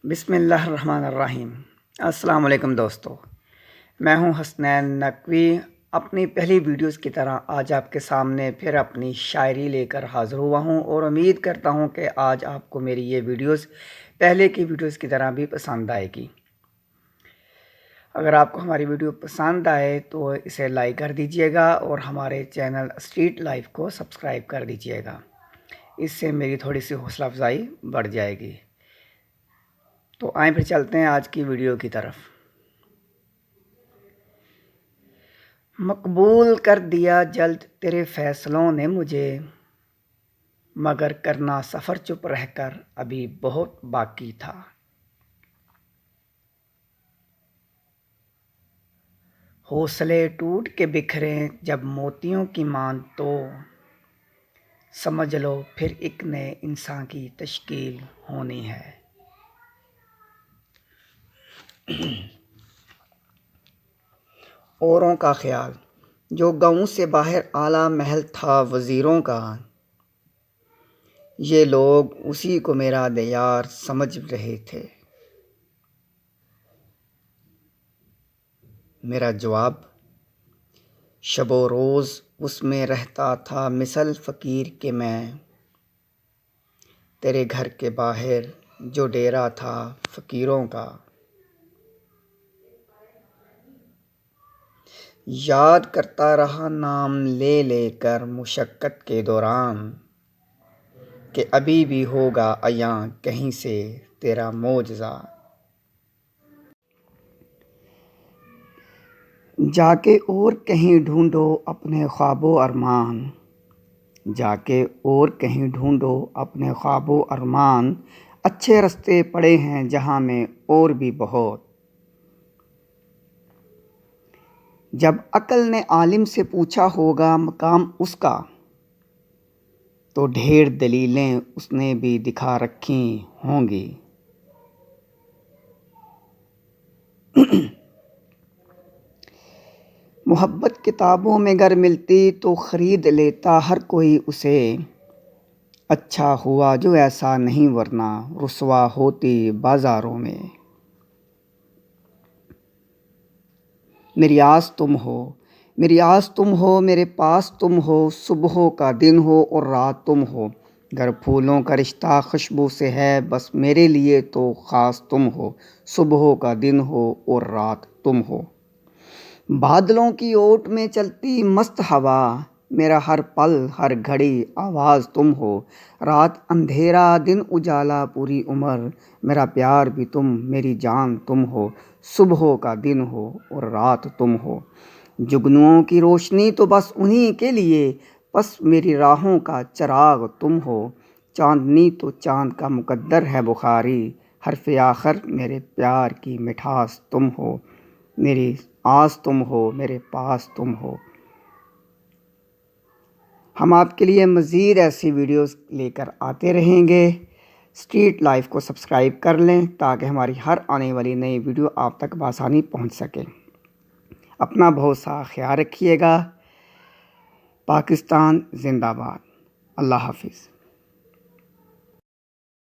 بسم اللہ الرحمن الرحیم۔ السلام علیکم دوستو، میں ہوں حسنین نقوی۔ اپنی پہلی ویڈیوز کی طرح آج آپ کے سامنے پھر اپنی شاعری لے کر حاضر ہوا ہوں اور امید کرتا ہوں کہ آج آپ کو میری یہ ویڈیوز پہلے کی ویڈیوز کی طرح بھی پسند آئے گی۔ اگر آپ کو ہماری ویڈیو پسند آئے تو اسے لائک کر دیجئے گا اور ہمارے چینل اسٹریٹ لائف کو سبسکرائب کر دیجئے گا، اس سے میری تھوڑی سی حوصلہ افزائی بڑھ جائے گی۔ تو آئیں پھر چلتے ہیں آج کی ویڈیو کی طرف۔ مقبول کر دیا جلد تیرے فیصلوں نے مجھے، مگر کرنا سفر چپ رہ کر ابھی بہت باقی تھا۔ حوصلے ٹوٹ کے بکھرے جب موتیوں کی مان تو، سمجھ لو پھر ایک نئے انسان کی تشکیل ہونی ہے۔ اوروں کا خیال جو گاؤں سے باہر اعلیٰ محل تھا وزیروں کا، یہ لوگ اسی کو میرا دیار سمجھ رہے تھے۔ میرا جواب شب و روز اس میں رہتا تھا مثل فقیر کہ میں، تیرے گھر کے باہر جو ڈیرا تھا فقیروں کا۔ یاد کرتا رہا نام لے لے کر مشقت کے دوران، کہ ابھی بھی ہوگا عیاں کہیں سے تیرا معجزہ۔ جا کے اور کہیں ڈھونڈو اپنے خواب و ارمان، جا کے اور کہیں ڈھونڈو اپنے خواب و ارمان، اچھے رستے پڑے ہیں جہاں میں اور بھی بہت۔ جب عقل نے عالم سے پوچھا ہوگا مقام اس کا، تو ڈھیر دلیلیں اس نے بھی دکھا رکھی ہوں گی۔ محبت کتابوں میں گر ملتی تو خرید لیتا ہر کوئی اسے، اچھا ہوا جو ایسا نہیں ورنہ رسوا ہوتی بازاروں میں۔ میری آس تم ہو، میری آس تم ہو، میرے پاس تم ہو، صبحوں کا دن ہو اور رات تم ہو۔ گر پھولوں کا رشتہ خوشبو سے ہے بس میرے لیے تو خاص تم ہو، صبحوں کا دن ہو اور رات تم ہو۔ بادلوں کی اوٹ میں چلتی مست ہوا، میرا ہر پل ہر گھڑی آواز تم ہو۔ رات اندھیرا دن اجالا پوری عمر، میرا پیار بھی تم میری جان تم ہو، صبحوں کا دن ہو اور رات تم ہو۔ جگنوؤں کی روشنی تو بس انہی کے لیے، بس میری راہوں کا چراغ تم ہو۔ چاندنی تو چاند کا مقدر ہے بخاری، حرف آخر میرے پیار کی مٹھاس تم ہو۔ میری آس تم ہو، میرے پاس تم ہو۔ ہم آپ کے لیے مزید ایسی ویڈیوز لے کر آتے رہیں گے۔ اسٹریٹ لائف کو سبسکرائب کر لیں تاکہ ہماری ہر آنے والی نئی ویڈیو آپ تک بآسانی پہنچ سکے۔ اپنا بہت سا خیال رکھیے گا۔ پاکستان زندہ باد۔ اللہ حافظ۔